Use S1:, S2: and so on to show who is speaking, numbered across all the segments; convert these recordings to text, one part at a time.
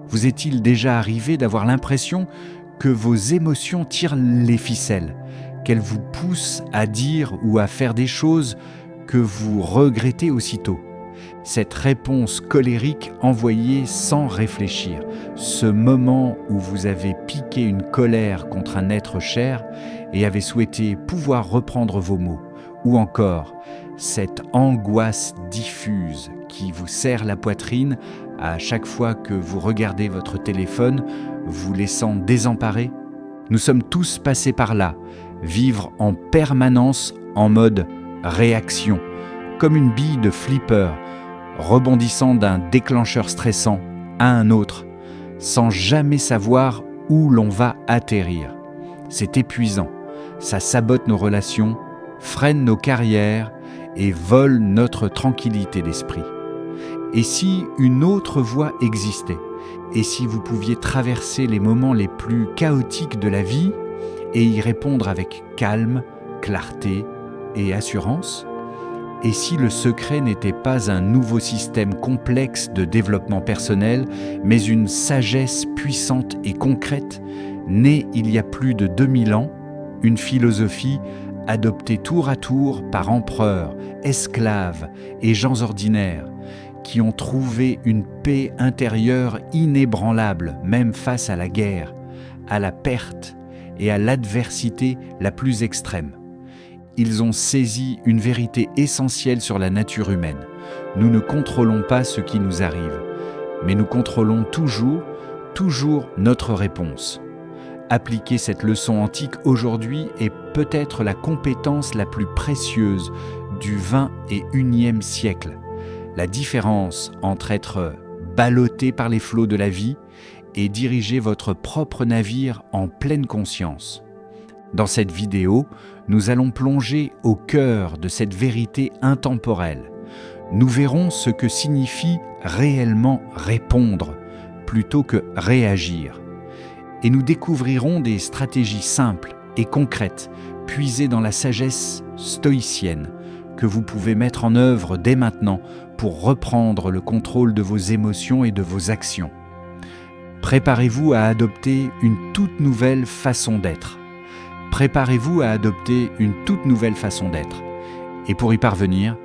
S1: Vous est-il déjà arrivé d'avoir l'impression que vos émotions tirent les ficelles, qu'elles vous poussent à dire ou à faire des choses que vous regrettez aussitôt? Cette réponse colérique envoyée sans réfléchir, ce moment où vous avez piqué une colère contre un être cher et avez souhaité pouvoir reprendre vos mots, ou encore cette angoisse diffuse qui vous serre la poitrine à chaque fois que vous regardez votre téléphone, vous laissant désemparé? Nous sommes tous passés par là, vivre en permanence en mode réaction, comme une bille de flipper, rebondissant d'un déclencheur stressant à un autre, sans jamais savoir où l'on va atterrir. C'est épuisant, ça sabote nos relations, freine nos carrières et vole notre tranquillité d'esprit. Et si une autre voie existait? Et si vous pouviez traverser les moments les plus chaotiques de la vie et y répondre avec calme, clarté et assurance? Et si le secret n'était pas un nouveau système complexe de développement personnel, mais une sagesse puissante et concrète, née il y a plus de 2000 ans, une philosophie adoptée tour à tour par empereurs, esclaves et gens ordinaires, qui ont trouvé une paix intérieure inébranlable, même face à la guerre, à la perte et à l'adversité la plus extrême. Ils ont saisi une vérité essentielle sur la nature humaine. Nous ne contrôlons pas ce qui nous arrive, mais nous contrôlons toujours notre réponse. Appliquer cette leçon antique aujourd'hui est peut-être la compétence la plus précieuse du XXIe siècle. La différence entre être ballotté par les flots de la vie et diriger votre propre navire en pleine conscience. Dans cette vidéo, nous allons plonger au cœur de cette vérité intemporelle. Nous verrons ce que signifie réellement répondre plutôt que réagir. Et nous découvrirons des stratégies simples et concrètes, puisées dans la sagesse stoïcienne, que vous pouvez mettre en œuvre dès maintenant pour reprendre le contrôle de vos émotions et de vos actions. Préparez-vous à adopter une toute nouvelle façon d'être. Préparez-vous à adopter une toute nouvelle façon d'être. Et pour y parvenir,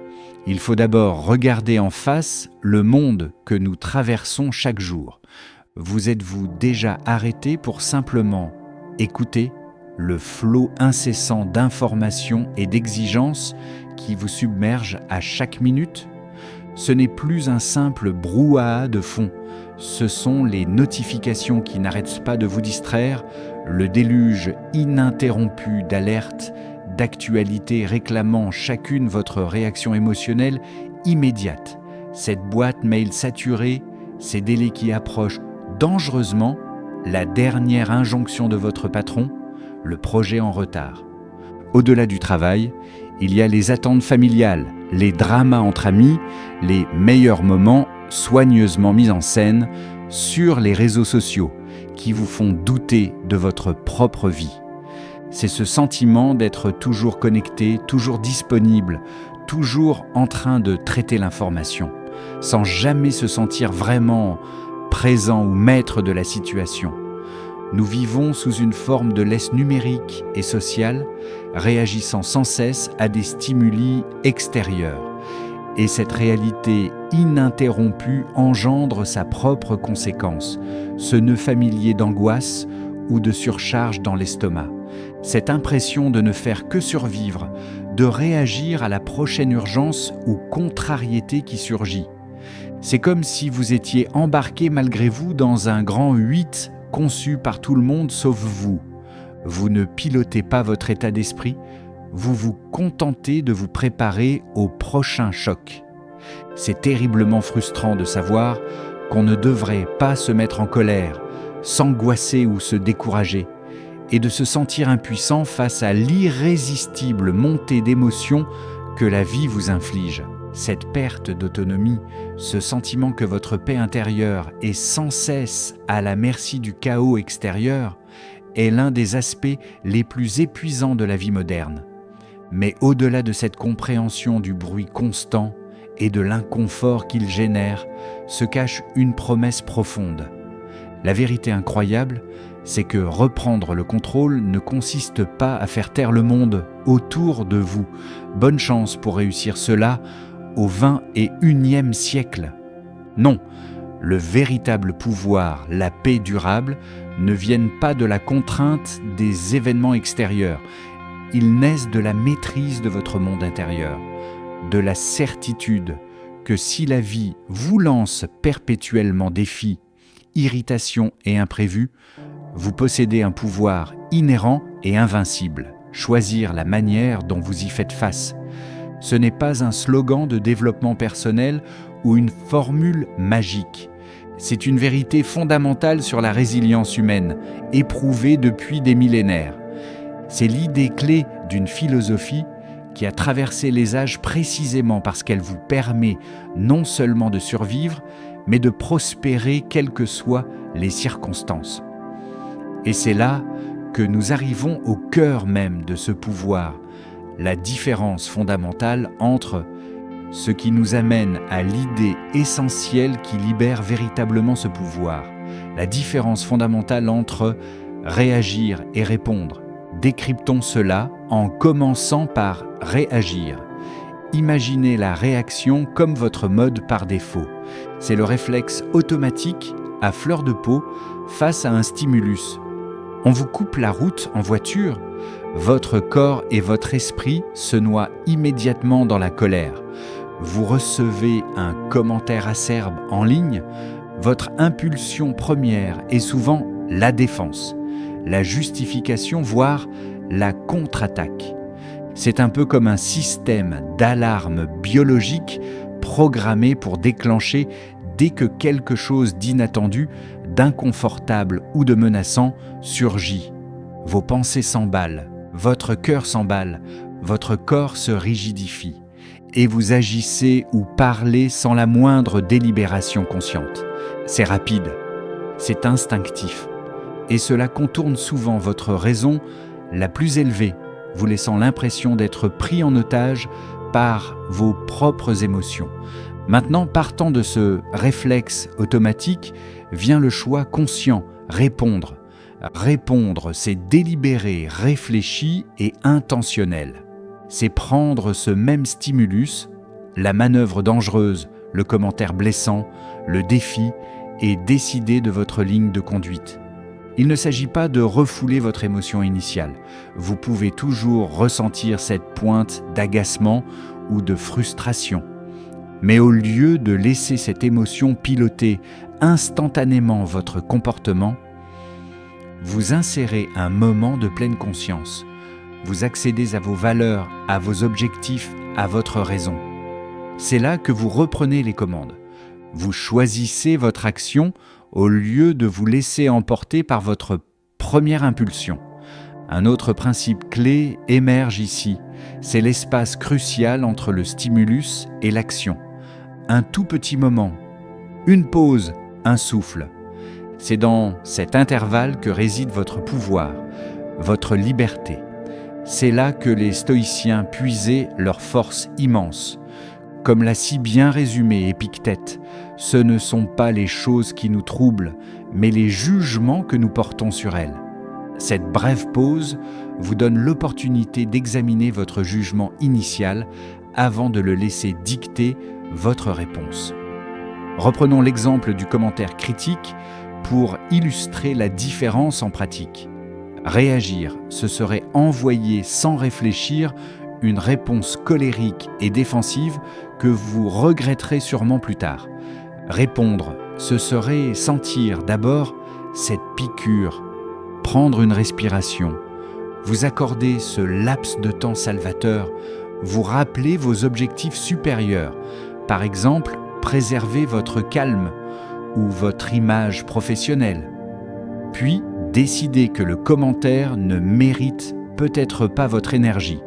S1: il faut d'abord regarder en face le monde que nous traversons chaque jour. Vous êtes-vous déjà arrêté pour simplement écouter le flot incessant d'informations et d'exigences qui vous submerge à chaque minute? Ce n'est plus un simple brouhaha de fond, ce sont les notifications qui n'arrêtent pas de vous distraire, le déluge ininterrompu d'alertes, d'actualités réclamant chacune votre réaction émotionnelle immédiate, cette boîte mail saturée, ces délais qui approchent dangereusement, la dernière injonction de votre patron, le projet en retard. Au-delà du travail, il y a les attentes familiales, les dramas entre amis, les meilleurs moments soigneusement mis en scène sur les réseaux sociaux qui vous font douter de votre propre vie. C'est ce sentiment d'être toujours connecté, toujours disponible, toujours en train de traiter l'information, sans jamais se sentir vraiment présent ou maître de la situation. Nous vivons sous une forme de laisse numérique et sociale, réagissant sans cesse à des stimuli extérieurs. Et cette réalité ininterrompue engendre sa propre conséquence, ce nœud familier d'angoisse ou de surcharge dans l'estomac, cette impression de ne faire que survivre, de réagir à la prochaine urgence ou contrariété qui surgit. C'est comme si vous étiez embarqué malgré vous dans un grand 8 conçu par tout le monde sauf vous. Vous ne pilotez pas votre état d'esprit, vous vous contentez de vous préparer au prochain choc. C'est terriblement frustrant de savoir qu'on ne devrait pas se mettre en colère, s'angoisser ou se décourager, et de se sentir impuissant face à l'irrésistible montée d'émotions que la vie vous inflige. Cette perte d'autonomie, ce sentiment que votre paix intérieure est sans cesse à la merci du chaos extérieur, est l'un des aspects les plus épuisants de la vie moderne. Mais au-delà de cette compréhension du bruit constant et de l'inconfort qu'il génère, se cache une promesse profonde. La vérité incroyable, c'est que reprendre le contrôle ne consiste pas à faire taire le monde autour de vous. Bonne chance pour réussir cela au XXIe siècle. Non, le véritable pouvoir, la paix durable, ne viennent pas de la contrainte des événements extérieurs. Ils naissent de la maîtrise de votre monde intérieur, de la certitude que si la vie vous lance perpétuellement défis, irritations et imprévus, vous possédez un pouvoir inhérent et invincible. Choisir la manière dont vous y faites face. Ce n'est pas un slogan de développement personnel ou une formule magique. C'est une vérité fondamentale sur la résilience humaine, éprouvée depuis des millénaires. C'est l'idée clé d'une philosophie qui a traversé les âges précisément parce qu'elle vous permet non seulement de survivre, mais de prospérer quelles que soient les circonstances. Et c'est là que nous arrivons au cœur même de ce pouvoir, la différence fondamentale entre ce qui nous amène à l'idée essentielle qui libère véritablement ce pouvoir, la différence fondamentale entre réagir et répondre. Décryptons cela en commençant par réagir. Imaginez la réaction comme votre mode par défaut. C'est le réflexe automatique à fleur de peau face à un stimulus. On vous coupe la route en voiture, votre corps et votre esprit se noient immédiatement dans la colère. Vous recevez un commentaire acerbe en ligne, votre impulsion première est souvent la défense, la justification, voire la contre-attaque. C'est un peu comme un système d'alarme biologique programmé pour déclencher dès que quelque chose d'inattendu, d'inconfortable ou de menaçant surgit. Vos pensées s'emballent, votre cœur s'emballe, votre corps se rigidifie et vous agissez ou parlez sans la moindre délibération consciente. C'est rapide, c'est instinctif et cela contourne souvent votre raison la plus élevée, vous laissant l'impression d'être pris en otage par vos propres émotions. Maintenant, partant de ce réflexe automatique, vient le choix conscient, répondre. Répondre, c'est délibéré, réfléchi et intentionnel. C'est prendre ce même stimulus, la manœuvre dangereuse, le commentaire blessant, le défi, et décider de votre ligne de conduite. Il ne s'agit pas de refouler votre émotion initiale. Vous pouvez toujours ressentir cette pointe d'agacement ou de frustration. Mais au lieu de laisser cette émotion piloter instantanément votre comportement, vous insérez un moment de pleine conscience. Vous accédez à vos valeurs, à vos objectifs, à votre raison. C'est là que vous reprenez les commandes. Vous choisissez votre action au lieu de vous laisser emporter par votre première impulsion. Un autre principe clé émerge ici, c'est l'espace crucial entre le stimulus et l'action. Un tout petit moment, une pause, un souffle. C'est dans cet intervalle que réside votre pouvoir, votre liberté. C'est là que les stoïciens puisaient leur force immense. Comme l'a si bien résumé Épictète, ce ne sont pas les choses qui nous troublent, mais les jugements que nous portons sur elles. Cette brève pause vous donne l'opportunité d'examiner votre jugement initial avant de le laisser dicter votre réponse. Reprenons l'exemple du commentaire critique pour illustrer la différence en pratique. Réagir, ce serait envoyer sans réfléchir une réponse colérique et défensive que vous regretterez sûrement plus tard. Répondre, ce serait sentir d'abord cette piqûre, prendre une respiration, vous accorder ce laps de temps salvateur, vous rappeler vos objectifs supérieurs, par exemple, préserver votre calme ou votre image professionnelle. Puis, décider que le commentaire ne mérite peut-être pas votre énergie,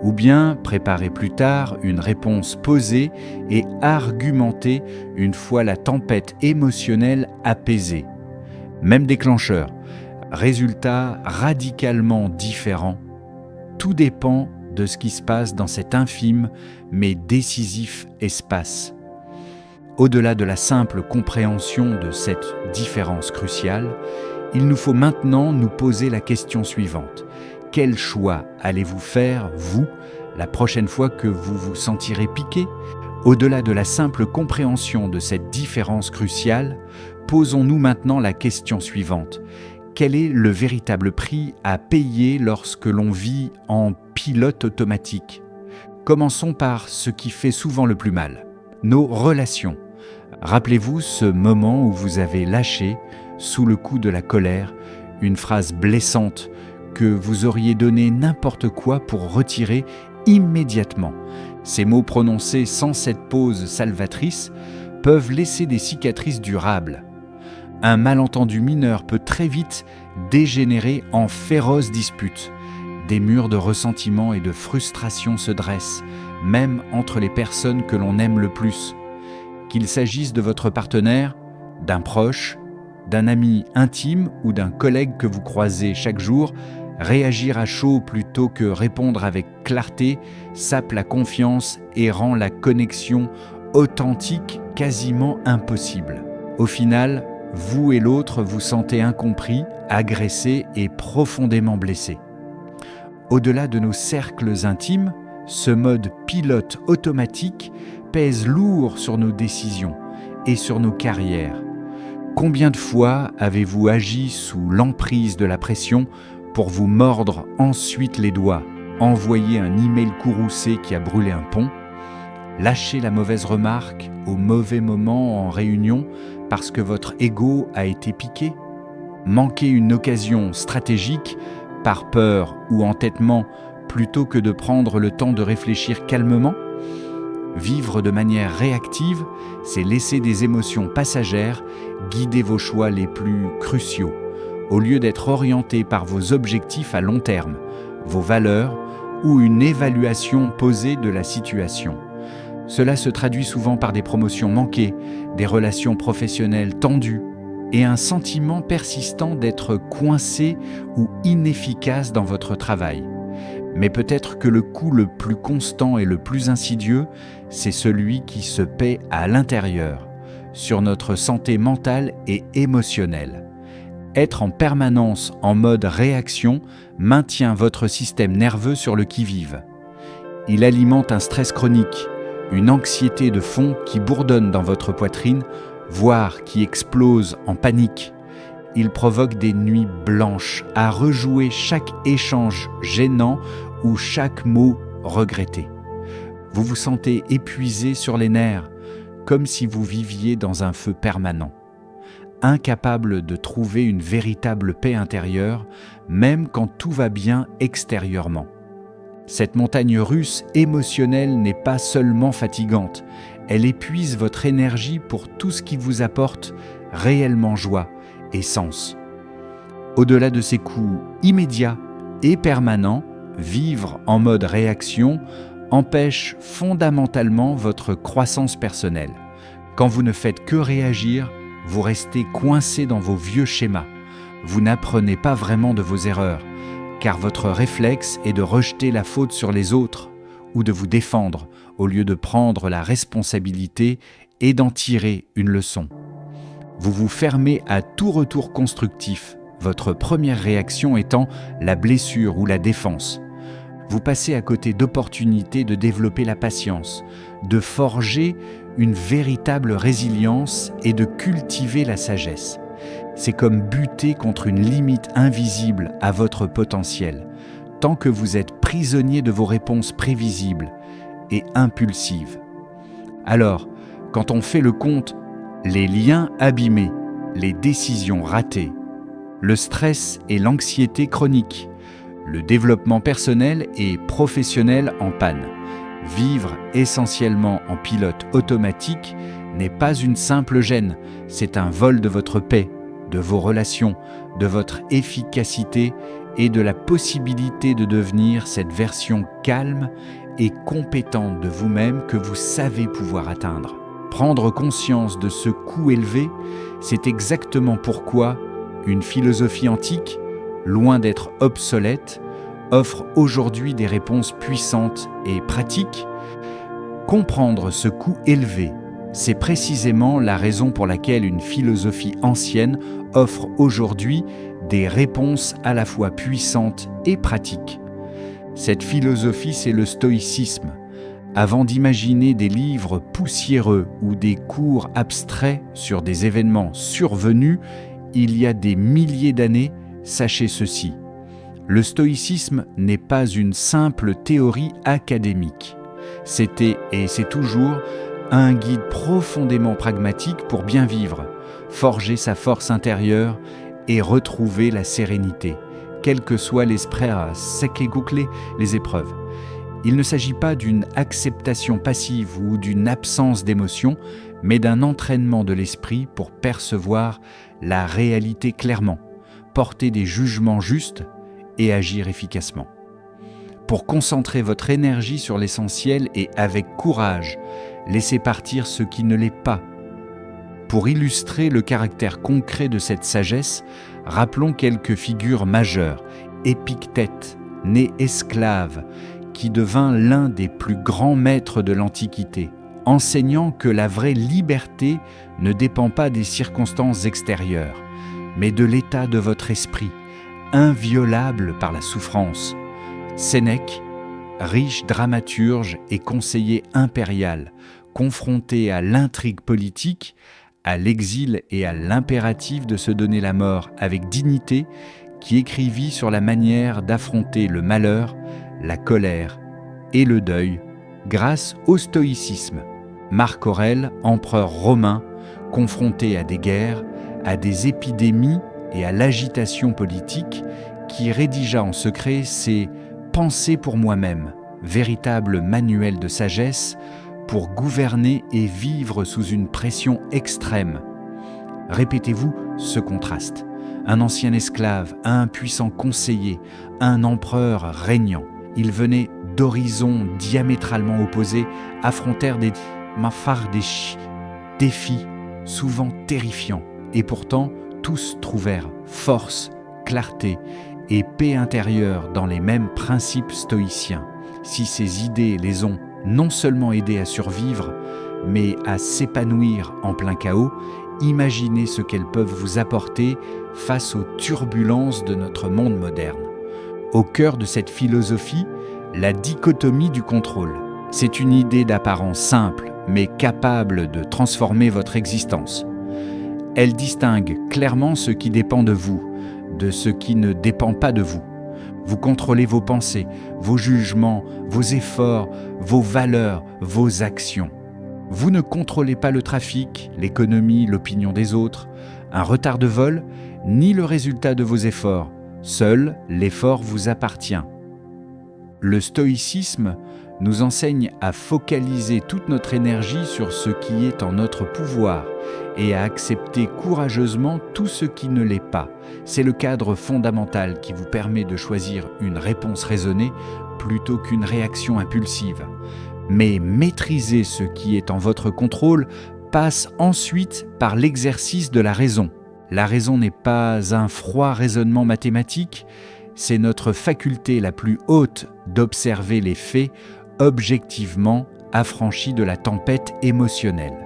S1: ou bien préparer plus tard une réponse posée et argumentée une fois la tempête émotionnelle apaisée. Même déclencheur, résultat radicalement différent. Tout dépend de ce qui se passe dans cet infime mais décisif espace. Au-delà de la simple compréhension de cette différence cruciale, il nous faut maintenant nous poser la question suivante. Quel choix allez-vous faire, vous, la prochaine fois que vous vous sentirez piqué? Au-delà de la simple compréhension de cette différence cruciale, posons-nous maintenant la question suivante. Quel est le véritable prix à payer lorsque l'on vit en pilote automatique? Commençons par ce qui fait souvent le plus mal, nos relations. Rappelez-vous ce moment où vous avez lâché, sous le coup de la colère, une phrase blessante que vous auriez donné n'importe quoi pour retirer immédiatement. Ces mots prononcés sans cette pause salvatrice peuvent laisser des cicatrices durables. Un malentendu mineur peut très vite dégénérer en féroce dispute. Des murs de ressentiment et de frustration se dressent, même entre les personnes que l'on aime le plus. Qu'il s'agisse de votre partenaire, d'un proche, d'un ami intime ou d'un collègue que vous croisez chaque jour, réagir à chaud plutôt que répondre avec clarté sape la confiance et rend la connexion authentique quasiment impossible. Au final, vous et l'autre vous sentez incompris, agressé et profondément blessé. Au-delà de nos cercles intimes, ce mode pilote automatique pèse lourd sur nos décisions et sur nos carrières. Combien de fois avez-vous agi sous l'emprise de la pression pour vous mordre ensuite les doigts, envoyer un email courroucé qui a brûlé un pont, lâcher la mauvaise remarque au mauvais moment en réunion parce que votre ego a été piqué, manquer une occasion stratégique par peur ou entêtement plutôt que de prendre le temps de réfléchir calmement? Vivre de manière réactive, c'est laisser des émotions passagères guider vos choix les plus cruciaux, au lieu d'être orienté par vos objectifs à long terme, vos valeurs ou une évaluation posée de la situation. Cela se traduit souvent par des promotions manquées, des relations professionnelles tendues et un sentiment persistant d'être coincé ou inefficace dans votre travail. Mais peut-être que le coup le plus constant et le plus insidieux, c'est celui qui se paie à l'intérieur, sur notre santé mentale et émotionnelle. Être en permanence en mode réaction maintient votre système nerveux sur le qui-vive. Il alimente un stress chronique, une anxiété de fond qui bourdonne dans votre poitrine, voire qui explose en panique. Il provoque des nuits blanches à rejouer chaque échange gênant ou chaque mot regretté. Vous vous sentez épuisé sur les nerfs, comme si vous viviez dans un feu permanent. Incapable de trouver une véritable paix intérieure, même quand tout va bien extérieurement. Cette montagne russe émotionnelle n'est pas seulement fatigante, elle épuise votre énergie pour tout ce qui vous apporte réellement joie et sens. Au-delà de ces coups immédiats et permanents, vivre en mode réaction empêche fondamentalement votre croissance personnelle. Quand vous ne faites que réagir, vous restez coincé dans vos vieux schémas. Vous n'apprenez pas vraiment de vos erreurs, car votre réflexe est de rejeter la faute sur les autres ou de vous défendre au lieu de prendre la responsabilité et d'en tirer une leçon. Vous vous fermez à tout retour constructif, votre première réaction étant la blessure ou la défense. Vous passez à côté d'opportunités de développer la patience, de forger une véritable résilience et de cultiver la sagesse. C'est comme buter contre une limite invisible à votre potentiel, tant que vous êtes prisonnier de vos réponses prévisibles et impulsives. Alors, quand on fait le compte, les liens abîmés, les décisions ratées, le stress et l'anxiété chronique, le développement personnel et professionnel en panne. Vivre essentiellement en pilote automatique n'est pas une simple gêne, c'est un vol de votre paix, de vos relations, de votre efficacité et de la possibilité de devenir cette version calme et compétente de vous-même que vous savez pouvoir atteindre. Prendre conscience de ce coût élevé, c'est exactement pourquoi une philosophie antique, loin d'être obsolète, offre aujourd'hui des réponses puissantes et pratiques. Comprendre ce coût élevé C'est précisément la raison pour laquelle une philosophie ancienne offre aujourd'hui des réponses à la fois puissantes et pratiques. Cette philosophie, c'est le stoïcisme. Avant d'imaginer des livres poussiéreux ou des cours abstraits sur des événements survenus, il y a des milliers d'années, sachez ceci. Le stoïcisme n'est pas une simple théorie académique. C'était et c'est toujours un guide profondément pragmatique pour bien vivre, forger sa force intérieure et retrouver la sérénité, quel que soit l'esprit à sekegukle, les épreuves. Il ne s'agit pas d'une acceptation passive ou d'une absence d'émotion, mais d'un entraînement de l'esprit pour percevoir la réalité clairement, porter des jugements justes et agir efficacement. Pour concentrer votre énergie sur l'essentiel et avec courage, laisser partir ce qui ne l'est pas. Pour illustrer le caractère concret de cette sagesse, rappelons quelques figures majeures. Épictète, né esclave, qui devint l'un des plus grands maîtres de l'Antiquité, enseignant que la vraie liberté ne dépend pas des circonstances extérieures, mais de l'état de votre esprit, inviolable par la souffrance. Sénèque, riche dramaturge et conseiller impérial, confronté à l'intrigue politique, à l'exil et à l'impératif de se donner la mort avec dignité, qui écrivit sur la manière d'affronter le malheur, la colère et le deuil grâce au stoïcisme. Marc Aurèle, empereur romain, confronté à des guerres, à des épidémies et à l'agitation politique, qui rédigea en secret ses « Pensées pour moi-même », véritable manuel de sagesse pour gouverner et vivre sous une pression extrême. Répétez-vous ce contraste. Un ancien esclave, un puissant conseiller, un empereur régnant. Ils venaient d'horizons diamétralement opposés, affrontèrent des défis souvent terrifiants. Et pourtant, tous trouvèrent force, clarté et paix intérieure dans les mêmes principes stoïciens. Si ces idées les ont non seulement aidés à survivre, mais à s'épanouir en plein chaos, imaginez ce qu'elles peuvent vous apporter face aux turbulences de notre monde moderne. Au cœur de cette philosophie, la dichotomie du contrôle. C'est une idée d'apparence simple, mais capable de transformer votre existence. Elle distingue clairement ce qui dépend de vous, de ce qui ne dépend pas de vous. Vous contrôlez vos pensées, vos jugements, vos efforts, vos valeurs, vos actions. Vous ne contrôlez pas le trafic, l'économie, l'opinion des autres, un retard de vol, ni le résultat de vos efforts. Seul l'effort vous appartient. Le stoïcisme nous enseigne à focaliser toute notre énergie sur ce qui est en notre pouvoir et à accepter courageusement tout ce qui ne l'est pas. C'est le cadre fondamental qui vous permet de choisir une réponse raisonnée plutôt qu'une réaction impulsive. Mais maîtriser ce qui est en votre contrôle passe ensuite par l'exercice de la raison. La raison n'est pas un froid raisonnement mathématique, c'est notre faculté la plus haute d'observer les faits objectivement affranchis de la tempête émotionnelle.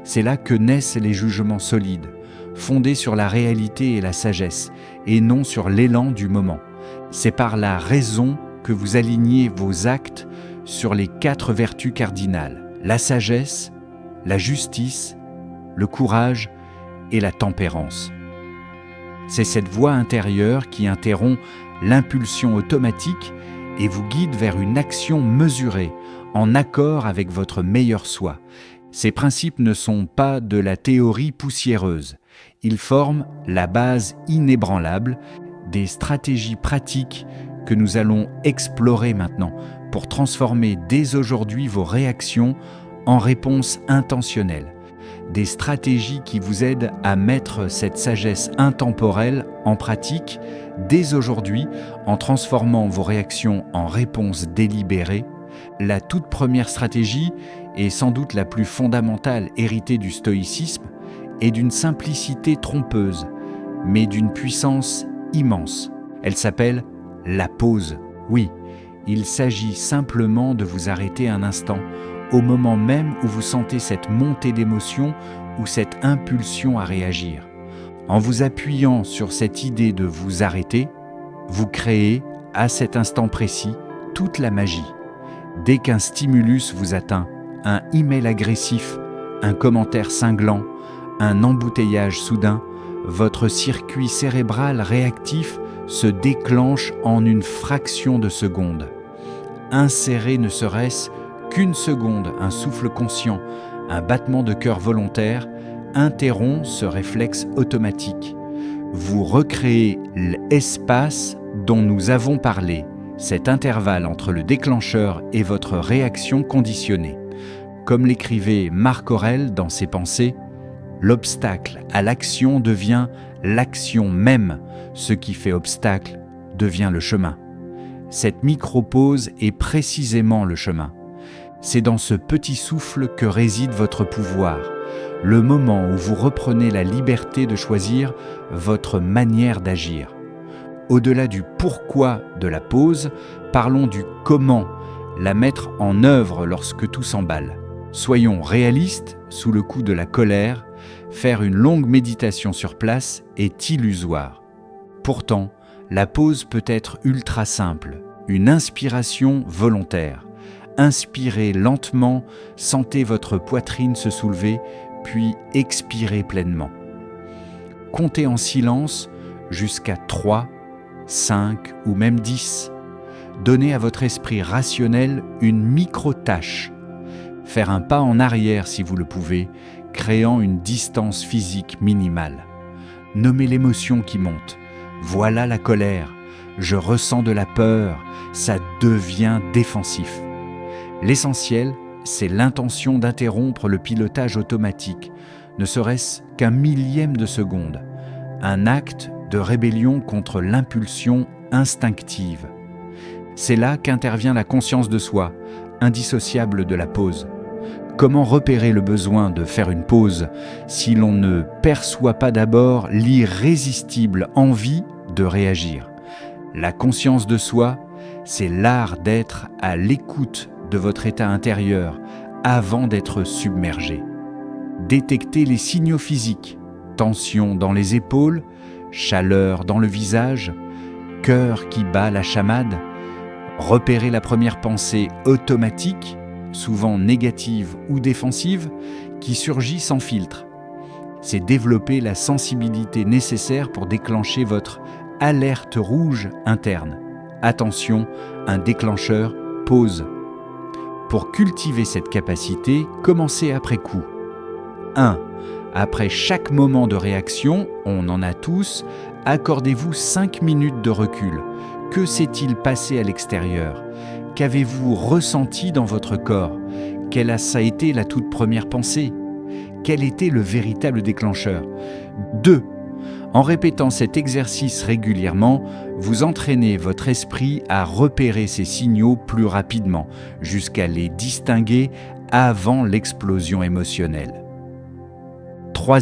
S1: C'est là que naissent les jugements solides, fondés sur la réalité et la sagesse, et non sur l'élan du moment. C'est par la raison que vous alignez vos actes sur les 4 vertus cardinales, la sagesse, la justice, le courage et la tempérance. C'est cette voix intérieure qui interrompt l'impulsion automatique et vous guide vers une action mesurée, en accord avec votre meilleur soi. Ces principes ne sont pas de la théorie poussiéreuse. Ils forment la base inébranlable des stratégies pratiques que nous allons explorer maintenant pour transformer dès aujourd'hui vos réactions en réponses intentionnelles. Des stratégies qui vous aident à mettre cette sagesse intemporelle en pratique dès aujourd'hui en transformant vos réactions en réponses délibérées. La toute première stratégie, et sans doute la plus fondamentale héritée du stoïcisme, est d'une simplicité trompeuse, mais d'une puissance immense. Elle s'appelle la pause. Oui, il s'agit simplement de vous arrêter un instant au moment même où vous sentez cette montée d'émotion ou cette impulsion à réagir. En vous appuyant sur cette idée de vous arrêter, vous créez, à cet instant précis, toute la magie. Dès qu'un stimulus vous atteint, un email agressif, un commentaire cinglant, un embouteillage soudain, votre circuit cérébral réactif se déclenche en une fraction de seconde. Insérez ne serait-ce qu'une seconde, un souffle conscient, un battement de cœur volontaire, interrompt ce réflexe automatique. Vous recréez l'espace dont nous avons parlé, cet intervalle entre le déclencheur et votre réaction conditionnée. Comme l'écrivait Marc Aurèle dans ses pensées, l'obstacle à l'action devient l'action même, ce qui fait obstacle devient le chemin. Cette micro-pause est précisément le chemin. C'est dans ce petit souffle que réside votre pouvoir, le moment où vous reprenez la liberté de choisir votre manière d'agir. Au-delà du pourquoi de la pause, parlons du comment la mettre en œuvre lorsque tout s'emballe. Soyons réalistes, sous le coup de la colère, faire une longue méditation sur place est illusoire. Pourtant, la pause peut être ultra simple, une inspiration volontaire. Inspirez lentement, sentez votre poitrine se soulever, puis expirez pleinement. Comptez en silence jusqu'à 3, 5 ou même 10. Donnez à votre esprit rationnel une micro-tâche. Faire un pas en arrière si vous le pouvez, créant une distance physique minimale. Nommez l'émotion qui monte. Voilà la colère. Je ressens de la peur. Ça devient défensif. L'essentiel, c'est l'intention d'interrompre le pilotage automatique, ne serait-ce qu'un millième de seconde. Un acte de rébellion contre l'impulsion instinctive. C'est là qu'intervient la conscience de soi, indissociable de la pause. Comment repérer le besoin de faire une pause si l'on ne perçoit pas d'abord l'irrésistible envie de réagir? La conscience de soi, c'est l'art d'être à l'écoute de votre état intérieur avant d'être submergé. Détectez les signaux physiques, tension dans les épaules, chaleur dans le visage, cœur qui bat la chamade. Repérez la première pensée automatique, souvent négative ou défensive, qui surgit sans filtre. C'est développer la sensibilité nécessaire pour déclencher votre alerte rouge interne. Attention, un déclencheur pause. Pour cultiver cette capacité, commencez après coup. 1. Après chaque moment de réaction, on en a tous, accordez-vous 5 minutes de recul. Que s'est-il passé à l'extérieur? Qu'avez-vous ressenti dans votre corps? Quelle a été la toute première pensée? Quel était le véritable déclencheur? 2. En répétant cet exercice régulièrement, vous entraînez votre esprit à repérer ces signaux plus rapidement, jusqu'à les distinguer avant l'explosion émotionnelle. 3.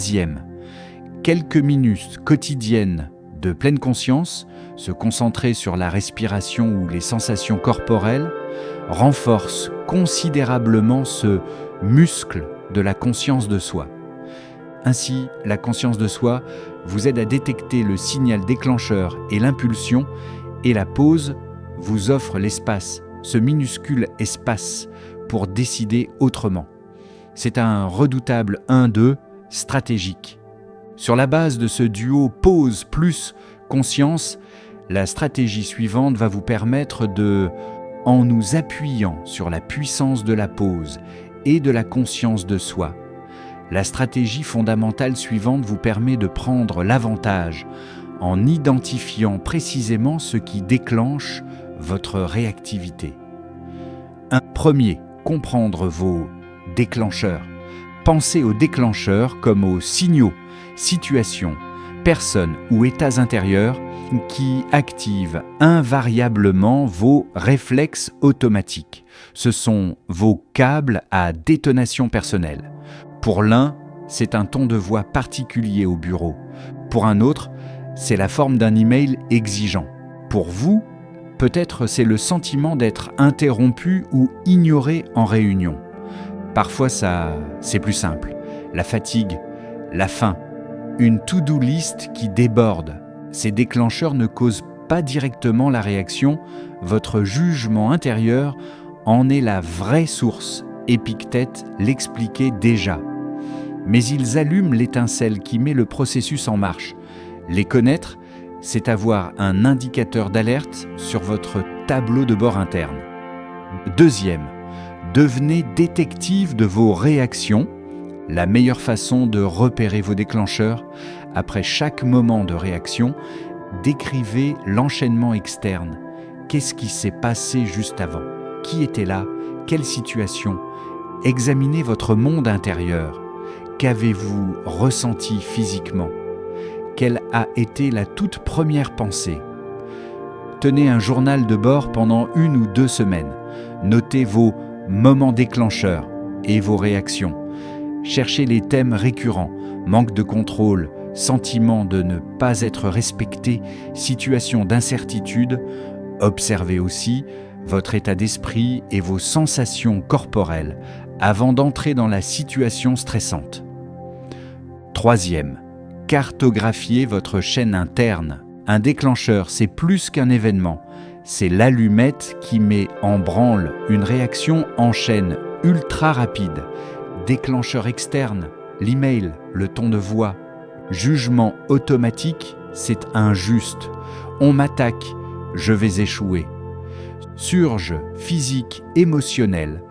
S1: Quelques minutes quotidiennes de pleine conscience, se concentrer sur la respiration ou les sensations corporelles, renforcent considérablement ce muscle de la conscience de soi. Ainsi, la conscience de soi vous aide à détecter le signal déclencheur et l'impulsion, et la pause vous offre l'espace, ce minuscule espace, pour décider autrement. C'est un redoutable 1-2 stratégique. Sur la base de ce duo pause plus conscience, la stratégie suivante va vous permettre de, en nous appuyant sur la puissance de la pause et de la conscience de soi, la stratégie fondamentale suivante vous permet de prendre l'avantage en identifiant précisément ce qui déclenche votre réactivité. Premier, comprendre vos déclencheurs. Pensez aux déclencheurs comme aux signaux, situations, personnes ou états intérieurs qui activent invariablement vos réflexes automatiques. Ce sont vos câbles à détonation personnelle. Pour l'un, c'est un ton de voix particulier au bureau. Pour un autre, c'est la forme d'un email exigeant. Pour vous, peut-être c'est le sentiment d'être interrompu ou ignoré en réunion. Parfois, c'est plus simple. La fatigue, la faim, une to-do list qui déborde. Ces déclencheurs ne causent pas directement la réaction, votre jugement intérieur en est la vraie source. Épictète l'expliquait déjà. Mais ils allument l'étincelle qui met le processus en marche. Les connaître, c'est avoir un indicateur d'alerte sur votre tableau de bord interne. Deuxième, devenez détective de vos réactions. La meilleure façon de repérer vos déclencheurs, après chaque moment de réaction, décrivez l'enchaînement externe. Qu'est-ce qui s'est passé juste avant? Qui était là? Quelle situation? Examinez votre monde intérieur. Qu'avez-vous ressenti physiquement? Quelle a été la toute première pensée? Tenez un journal de bord pendant 1 ou 2 semaines. Notez vos moments déclencheurs et vos réactions. Cherchez les thèmes récurrents, manque de contrôle, sentiment de ne pas être respecté, situation d'incertitude. Observez aussi votre état d'esprit et vos sensations corporelles avant d'entrer dans la situation stressante. Troisième, cartographiez votre chaîne interne. Un déclencheur, c'est plus qu'un événement. C'est l'allumette qui met en branle une réaction en chaîne ultra rapide. Déclencheur externe, l'email, le ton de voix. Jugement automatique, c'est injuste. On m'attaque, je vais échouer. Surge physique émotionnelle,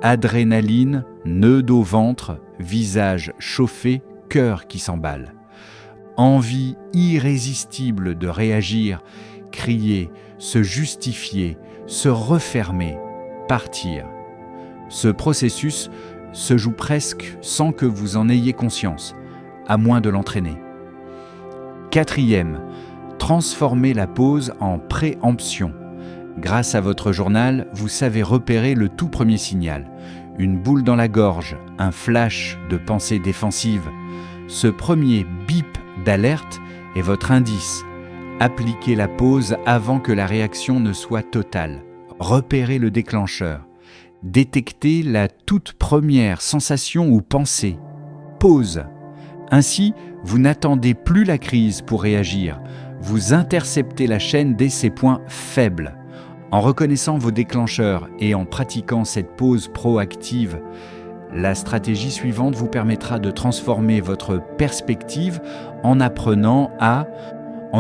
S1: adrénaline, nœud au ventre, visage chauffé, cœur qui s'emballe. Envie irrésistible de réagir, crier, se justifier, se refermer, partir. Ce processus se joue presque sans que vous en ayez conscience, à moins de l'entraîner. Quatrième, transformez la pause en préemption. Grâce à votre journal, vous savez repérer le tout premier signal. Une boule dans la gorge, un flash de pensée défensive. Ce premier bip d'alerte est votre indice. Appliquez la pause avant que la réaction ne soit totale. Repérez le déclencheur. Détectez la toute première sensation ou pensée. Pause. Ainsi, vous n'attendez plus la crise pour réagir. Vous interceptez la chaîne dès ses points faibles. En reconnaissant vos déclencheurs et en pratiquant cette pause proactive, la stratégie suivante vous permettra de transformer votre perspective en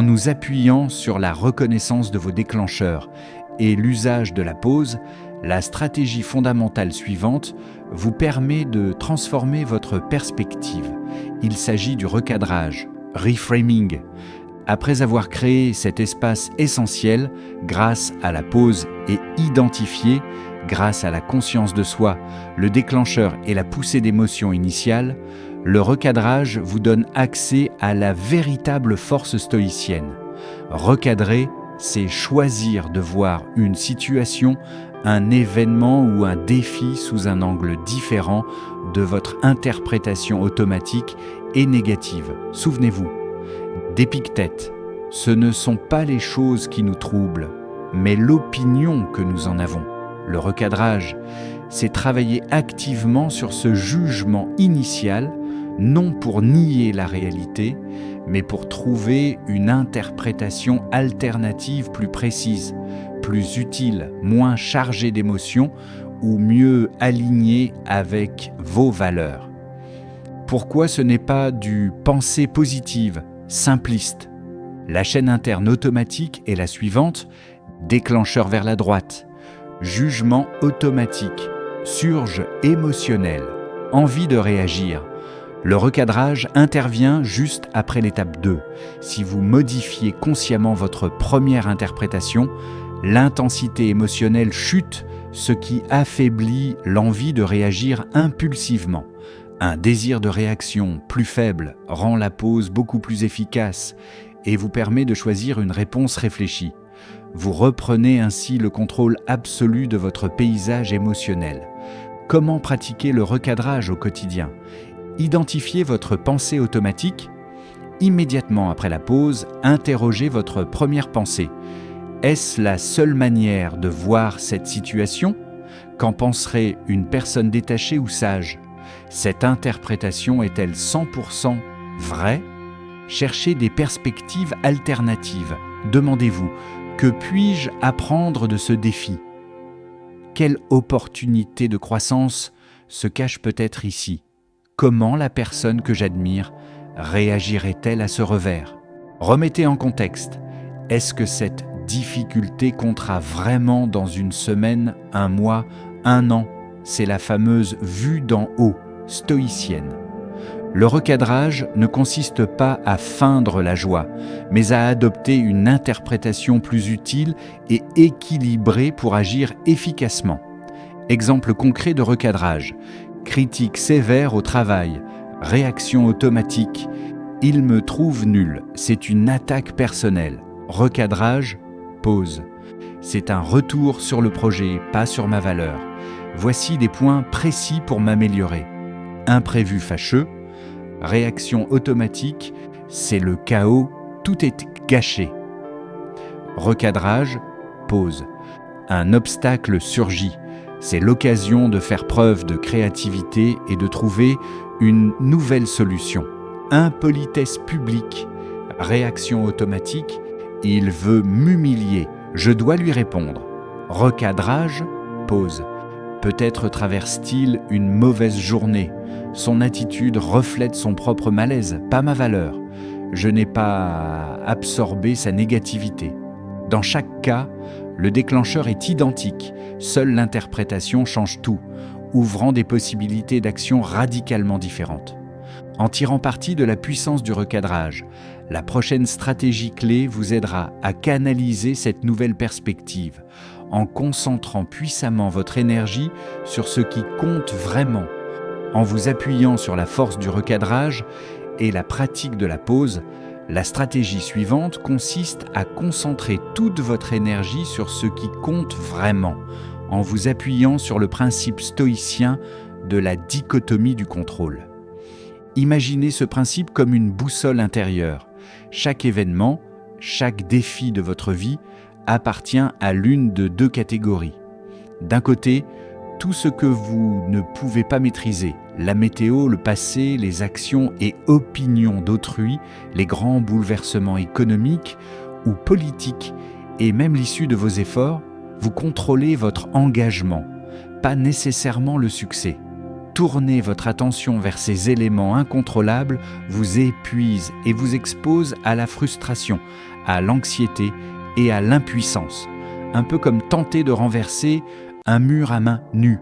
S1: nous appuyant sur la reconnaissance de vos déclencheurs et l'usage de la pause. La stratégie fondamentale suivante vous permet de transformer votre perspective. Il s'agit du recadrage, reframing. Après avoir créé cet espace essentiel grâce à la pause et identifié, grâce à la conscience de soi, le déclencheur et la poussée d'émotion initiale, le recadrage vous donne accès à la véritable force stoïcienne. Recadrer, c'est choisir de voir une situation, un événement ou un défi sous un angle différent de votre interprétation automatique et négative. Souvenez-vous, d'Épictète, ce ne sont pas les choses qui nous troublent, mais l'opinion que nous en avons. Le recadrage, c'est travailler activement sur ce jugement initial, non pour nier la réalité, mais pour trouver une interprétation alternative plus précise, plus utile, moins chargée d'émotions ou mieux alignée avec vos valeurs. Pourquoi ce n'est pas du pensée positive, simpliste? La chaîne interne automatique est la suivante: déclencheur vers la droite, jugement automatique, surge émotionnel, envie de réagir. Le recadrage intervient juste après l'étape 2. Si vous modifiez consciemment votre première interprétation, l'intensité émotionnelle chute, ce qui affaiblit l'envie de réagir impulsivement. Un désir de réaction plus faible rend la pause beaucoup plus efficace et vous permet de choisir une réponse réfléchie. Vous reprenez ainsi le contrôle absolu de votre paysage émotionnel. Comment pratiquer le recadrage au quotidien? Identifiez votre pensée automatique. Immédiatement après la pause, interrogez votre première pensée. Est-ce la seule manière de voir cette situation? Qu'en penserait une personne détachée ou sage? Cette interprétation est-elle 100% vraie? Cherchez des perspectives alternatives. Demandez-vous, que puis-je apprendre de ce défi? Quelle opportunité de croissance se cache peut-être ici? Comment la personne que j'admire réagirait-elle à ce revers? Remettez en contexte. Est-ce que cette difficulté comptera vraiment dans une semaine, un mois, un an? C'est la fameuse vue d'en haut, stoïcienne. Le recadrage ne consiste pas à feindre la joie, mais à adopter une interprétation plus utile et équilibrée pour agir efficacement. Exemple concret de recadrage. Critique sévère au travail. Réaction automatique. Il me trouve nul. C'est une attaque personnelle. Recadrage, pause. C'est un retour sur le projet, pas sur ma valeur. Voici des points précis pour m'améliorer. Imprévu fâcheux. Réaction automatique, c'est le chaos, tout est gâché. Recadrage, pause. Un obstacle surgit. C'est l'occasion de faire preuve de créativité et de trouver une nouvelle solution. Impolitesse publique, réaction automatique, il veut m'humilier, je dois lui répondre. Recadrage, pause. Peut-être traverse-t-il une mauvaise journée. Son attitude reflète son propre malaise, pas ma valeur. Je n'ai pas absorbé sa négativité. Dans chaque cas, le déclencheur est identique. Seule l'interprétation change tout, ouvrant des possibilités d'action radicalement différentes. En tirant parti de la puissance du recadrage, la prochaine stratégie clé vous aidera à canaliser cette nouvelle perspective, en concentrant puissamment votre énergie sur ce qui compte vraiment, en vous appuyant sur la force du recadrage et la pratique de la pause. La stratégie suivante consiste à concentrer toute votre énergie sur ce qui compte vraiment, en vous appuyant sur le principe stoïcien de la dichotomie du contrôle. Imaginez ce principe comme une boussole intérieure. Chaque événement, chaque défi de votre vie appartient à l'une de deux catégories. D'un côté, tout ce que vous ne pouvez pas maîtriser, la météo, le passé, les actions et opinions d'autrui, les grands bouleversements économiques ou politiques et même l'issue de vos efforts, vous contrôlez votre engagement, pas nécessairement le succès. Tourner votre attention vers ces éléments incontrôlables vous épuise et vous expose à la frustration, à l'anxiété et à l'impuissance, un peu comme tenter de renverser un mur à main nue.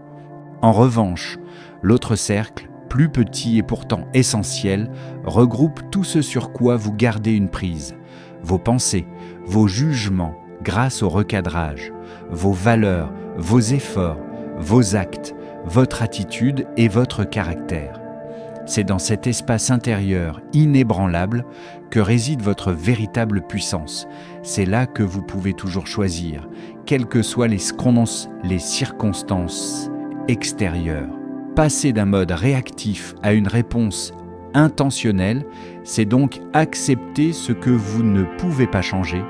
S1: En revanche, l'autre cercle, plus petit et pourtant essentiel, regroupe tout ce sur quoi vous gardez une prise. Vos pensées, vos jugements grâce au recadrage, vos valeurs, vos efforts, vos actes, votre attitude et votre caractère. C'est dans cet espace intérieur inébranlable que réside votre véritable puissance. C'est là que vous pouvez toujours choisir, quelles que soient les circonstances extérieures. Passer d'un mode réactif à une réponse intentionnelle, c'est donc accepter ce que vous ne pouvez pas changer,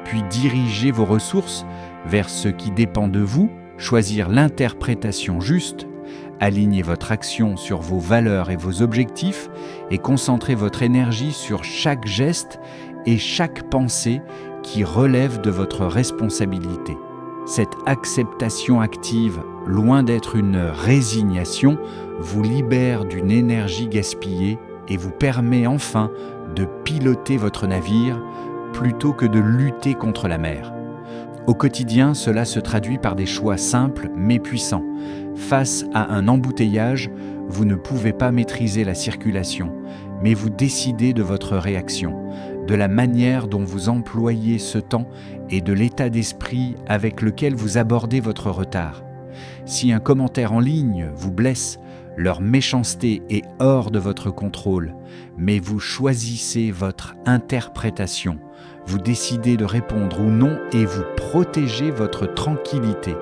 S1: puis diriger vos ressources vers ce qui dépend de vous, choisir l'interprétation juste, aligner votre action sur vos valeurs et vos objectifs et concentrer votre énergie sur chaque geste et chaque pensée qui relève de votre responsabilité. Cette acceptation active, loin d'être une résignation, vous libère d'une énergie gaspillée et vous permet enfin de piloter votre navire plutôt que de lutter contre la mer. Au quotidien, cela se traduit par des choix simples mais puissants. Face à un embouteillage, vous ne pouvez pas maîtriser la circulation, mais vous décidez de votre réaction, de la manière dont vous employez ce temps et de l'état d'esprit avec lequel vous abordez votre retard. Si un commentaire en ligne vous blesse, leur méchanceté est hors de votre contrôle, mais vous choisissez votre interprétation. Vous décidez de répondre ou non et vous protégez votre tranquillité.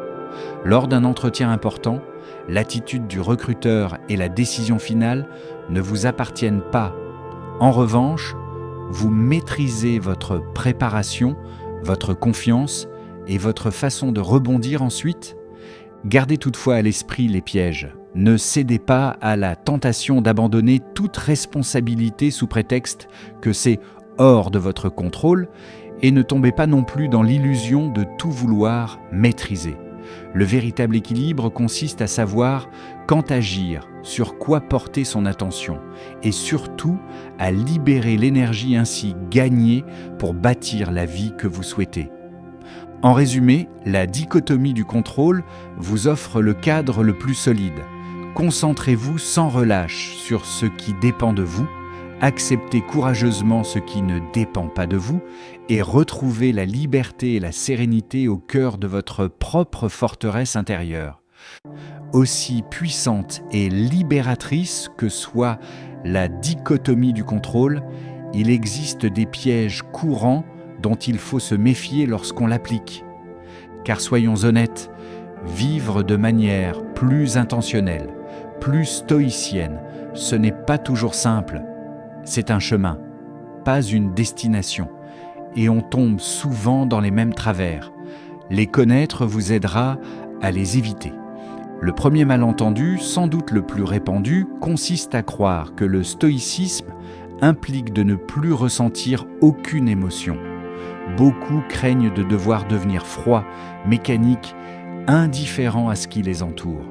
S1: Lors d'un entretien important, l'attitude du recruteur et la décision finale ne vous appartiennent pas. En revanche, vous maîtrisez votre préparation, votre confiance et votre façon de rebondir ensuite. Gardez toutefois à l'esprit les pièges. Ne cédez pas à la tentation d'abandonner toute responsabilité sous prétexte que c'est hors de votre contrôle et ne tombez pas non plus dans l'illusion de tout vouloir maîtriser. Le véritable équilibre consiste à savoir quand agir, sur quoi porter son attention et surtout à libérer l'énergie ainsi gagnée pour bâtir la vie que vous souhaitez. En résumé, la dichotomie du contrôle vous offre le cadre le plus solide. Concentrez-vous sans relâche sur ce qui dépend de vous, acceptez courageusement ce qui ne dépend pas de vous et retrouvez la liberté et la sérénité au cœur de votre propre forteresse intérieure. Aussi puissante et libératrice que soit la dichotomie du contrôle, il existe des pièges courants dont il faut se méfier lorsqu'on l'applique. Car soyons honnêtes, vivre de manière plus intentionnelle, plus stoïcienne, ce n'est pas toujours simple. C'est un chemin, pas une destination, et on tombe souvent dans les mêmes travers. Les connaître vous aidera à les éviter. Le premier malentendu, sans doute le plus répandu, consiste à croire que le stoïcisme implique de ne plus ressentir aucune émotion. Beaucoup craignent de devoir devenir froid, mécanique, indifférent à ce qui les entoure.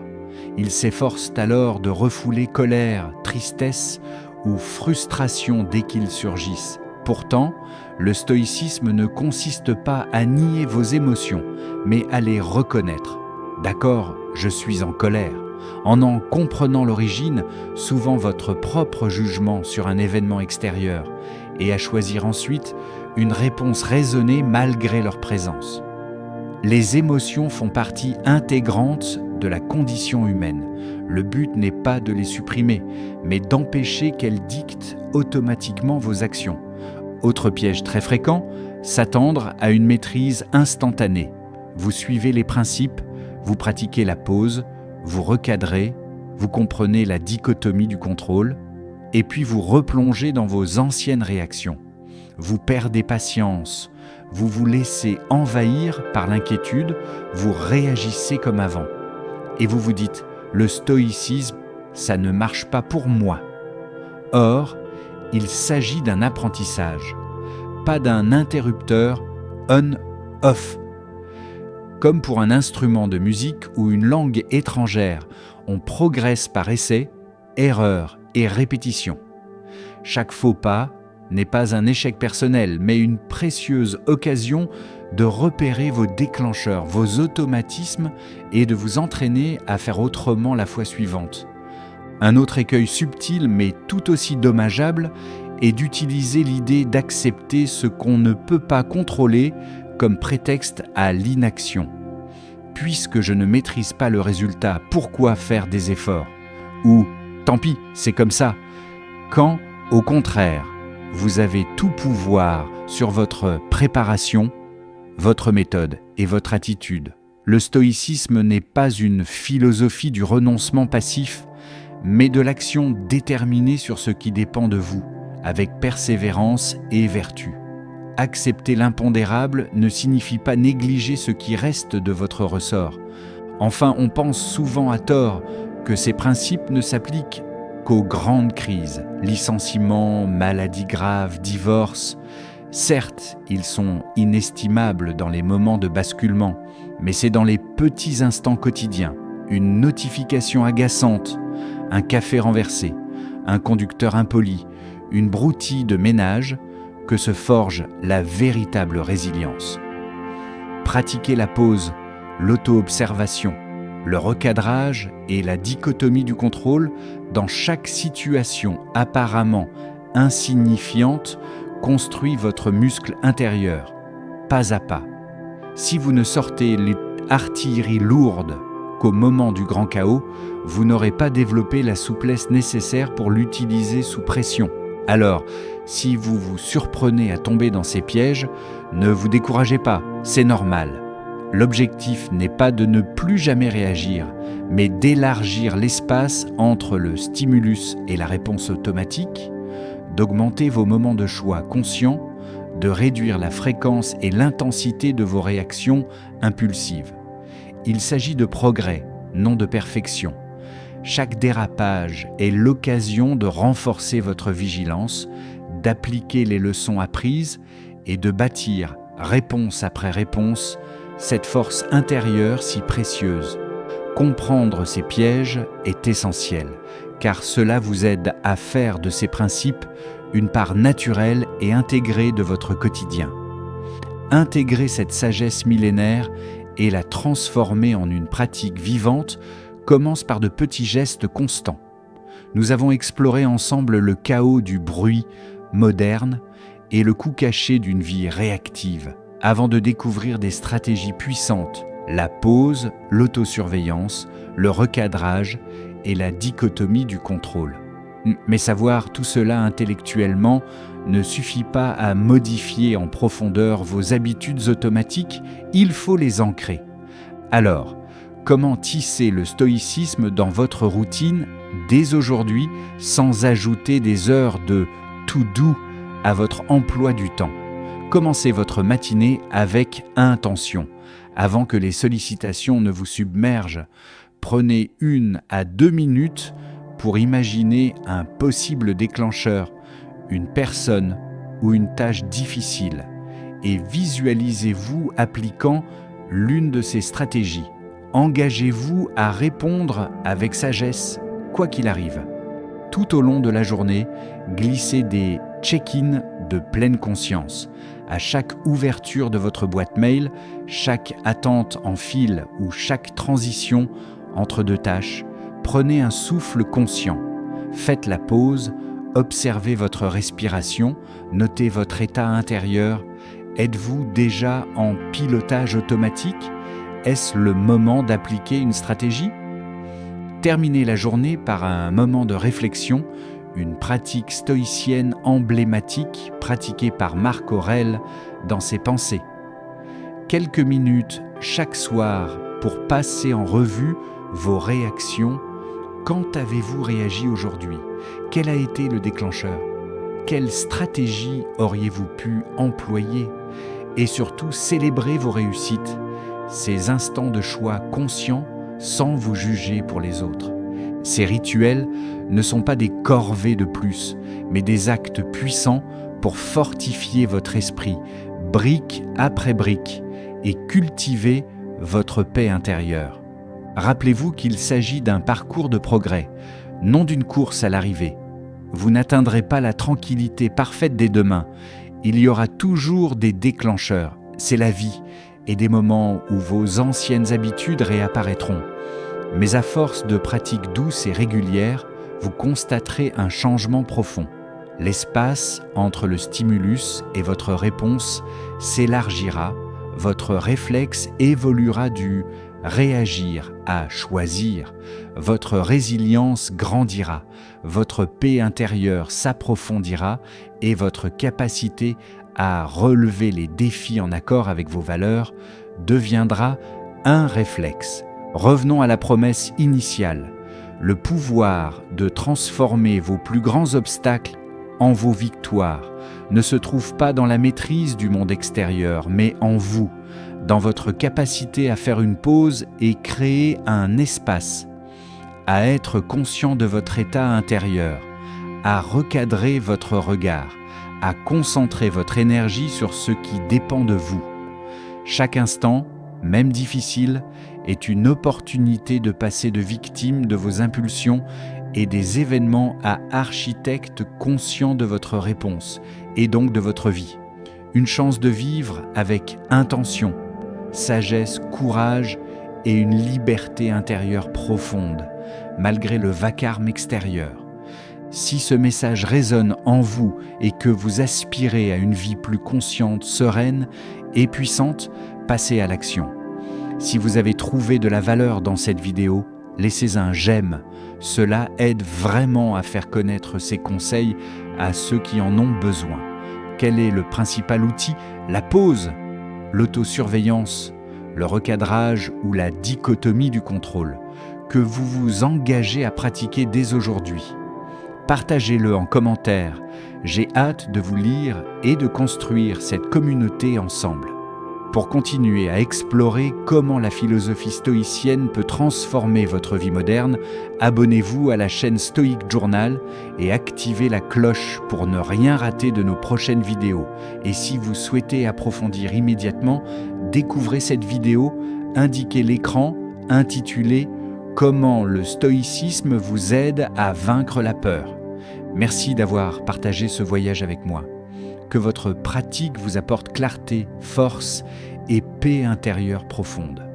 S1: Ils s'efforcent alors de refouler colère, tristesse ou frustration dès qu'ils surgissent. Pourtant, le stoïcisme ne consiste pas à nier vos émotions, mais à les reconnaître. D'accord, je suis en colère. En comprenant l'origine, souvent votre propre jugement sur un événement extérieur, et à choisir ensuite une réponse raisonnée malgré leur présence. Les émotions font partie intégrante de la condition humaine. Le but n'est pas de les supprimer, mais d'empêcher qu'elles dictent automatiquement vos actions. Autre piège très fréquent, s'attendre à une maîtrise instantanée. Vous suivez les principes, vous pratiquez la pause, vous recadrez, vous comprenez la dichotomie du contrôle, et puis vous replongez dans vos anciennes réactions. Vous perdez patience, vous vous laissez envahir par l'inquiétude, vous réagissez comme avant. Et vous vous dites, le stoïcisme, ça ne marche pas pour moi. Or, il s'agit d'un apprentissage, pas d'un interrupteur on-off. Comme pour un instrument de musique ou une langue étrangère, on progresse par essai, erreur et répétition. Chaque faux pas n'est pas un échec personnel, mais une précieuse occasion de repérer vos déclencheurs, vos automatismes et de vous entraîner à faire autrement la fois suivante. Un autre écueil subtil mais tout aussi dommageable est d'utiliser l'idée d'accepter ce qu'on ne peut pas contrôler comme prétexte à l'inaction. Puisque je ne maîtrise pas le résultat, pourquoi faire des efforts? Ou tant pis, c'est comme ça. Quand, au contraire, vous avez tout pouvoir sur votre préparation, votre méthode et votre attitude. Le stoïcisme n'est pas une philosophie du renoncement passif, mais de l'action déterminée sur ce qui dépend de vous, avec persévérance et vertu. Accepter l'impondérable ne signifie pas négliger ce qui reste de votre ressort. Enfin, on pense souvent à tort que ces principes ne s'appliquent qu'aux grandes crises, licenciements, maladies graves, divorces. Certes, ils sont inestimables dans les moments de basculement, mais c'est dans les petits instants quotidiens, une notification agaçante, un café renversé, un conducteur impoli, une broutille de ménage, que se forge la véritable résilience. Pratiquez la pause, l'auto-observation, le recadrage et la dichotomie du contrôle dans chaque situation apparemment insignifiante construit votre muscle intérieur, pas à pas. Si vous ne sortez les artilleries lourdes qu'au moment du grand chaos, vous n'aurez pas développé la souplesse nécessaire pour l'utiliser sous pression. Alors, si vous vous surprenez à tomber dans ces pièges, ne vous découragez pas, c'est normal. L'objectif n'est pas de ne plus jamais réagir, mais d'élargir l'espace entre le stimulus et la réponse automatique, d'augmenter vos moments de choix conscients, de réduire la fréquence et l'intensité de vos réactions impulsives. il s'agit de progrès, non de perfection. Chaque dérapage est l'occasion de renforcer votre vigilance, d'appliquer les leçons apprises et de bâtir, réponse après réponse, cette force intérieure si précieuse. Comprendre ces pièges est essentiel, car cela vous aide à faire de ces principes une part naturelle et intégrée de votre quotidien. Intégrer cette sagesse millénaire et la transformer en une pratique vivante commence par de petits gestes constants. Nous avons exploré ensemble le chaos du bruit moderne et le coût caché d'une vie réactive, avant de découvrir des stratégies puissantes, la pause, l'autosurveillance, le recadrage et la dichotomie du contrôle. Mais savoir tout cela intellectuellement ne suffit pas à modifier en profondeur vos habitudes automatiques, il faut les ancrer. Alors, comment tisser le stoïcisme dans votre routine dès aujourd'hui sans ajouter des heures de to-do à votre emploi du temps? Commencez votre matinée avec intention. Avant que les sollicitations ne vous submergent, prenez 1 à 2 minutes pour imaginer un possible déclencheur, une personne ou une tâche difficile, et visualisez-vous appliquant l'une de ces stratégies. Engagez-vous à répondre avec sagesse, quoi qu'il arrive. Tout au long de la journée, glissez des check-in de pleine conscience. À chaque ouverture de votre boîte mail, chaque attente en file ou chaque transition entre 2 tâches, prenez un souffle conscient. Faites la pause, observez votre respiration, notez votre état intérieur. Êtes-vous déjà en pilotage automatique? Est-ce le moment d'appliquer une stratégie? Terminez la journée par un moment de réflexion, une pratique stoïcienne emblématique pratiquée par Marc Aurèle dans ses Pensées. Quelques minutes chaque soir pour passer en revue vos réactions. Quand avez-vous réagi aujourd'hui? Quel a été le déclencheur? Quelle stratégie auriez-vous pu employer? Et surtout, célébrez vos réussites, ces instants de choix conscients sans vous juger pour les autres. Ces rituels ne sont pas des corvées de plus, mais des actes puissants pour fortifier votre esprit, brique après brique, et cultiver votre paix intérieure. Rappelez-vous qu'il s'agit d'un parcours de progrès, non d'une course à l'arrivée. Vous n'atteindrez pas la tranquillité parfaite des demain. Il y aura toujours des déclencheurs, c'est la vie, et des moments où vos anciennes habitudes réapparaîtront. Mais à force de pratiques douces et régulières, vous constaterez un changement profond. L'espace entre le stimulus et votre réponse s'élargira, votre réflexe évoluera du réagir à choisir, votre résilience grandira, votre paix intérieure s'approfondira et votre capacité à relever les défis en accord avec vos valeurs deviendra un réflexe. Revenons à la promesse initiale, le pouvoir de transformer vos plus grands obstacles en vos victoires ne se trouve pas dans la maîtrise du monde extérieur, mais en vous, dans votre capacité à faire une pause et créer un espace, à être conscient de votre état intérieur, à recadrer votre regard, à concentrer votre énergie sur ce qui dépend de vous. Chaque instant, même difficile, est une opportunité de passer de victime de vos impulsions et des événements à architecte conscient de votre réponse et donc de votre vie. Une chance de vivre avec intention, sagesse, courage et une liberté intérieure profonde, malgré le vacarme extérieur. Si ce message résonne en vous et que vous aspirez à une vie plus consciente, sereine et puissante, passez à l'action. Si vous avez trouvé de la valeur dans cette vidéo, laissez un j'aime. Cela aide vraiment à faire connaître ces conseils à ceux qui en ont besoin. Quel est le principal outil? La pause, l'autosurveillance, le recadrage ou la dichotomie du contrôle, que vous vous engagez à pratiquer dès aujourd'hui. Partagez-le en commentaire. J'ai hâte de vous lire et de construire cette communauté ensemble. Pour continuer à explorer comment la philosophie stoïcienne peut transformer votre vie moderne, abonnez-vous à la chaîne Stoic Journal et activez la cloche pour ne rien rater de nos prochaines vidéos. Et si vous souhaitez approfondir immédiatement, découvrez cette vidéo indiquée à l'écran intitulée « Comment le stoïcisme vous aide à vaincre la peur ». Merci d'avoir partagé ce voyage avec moi. Que votre pratique vous apporte clarté, force et paix intérieure profonde.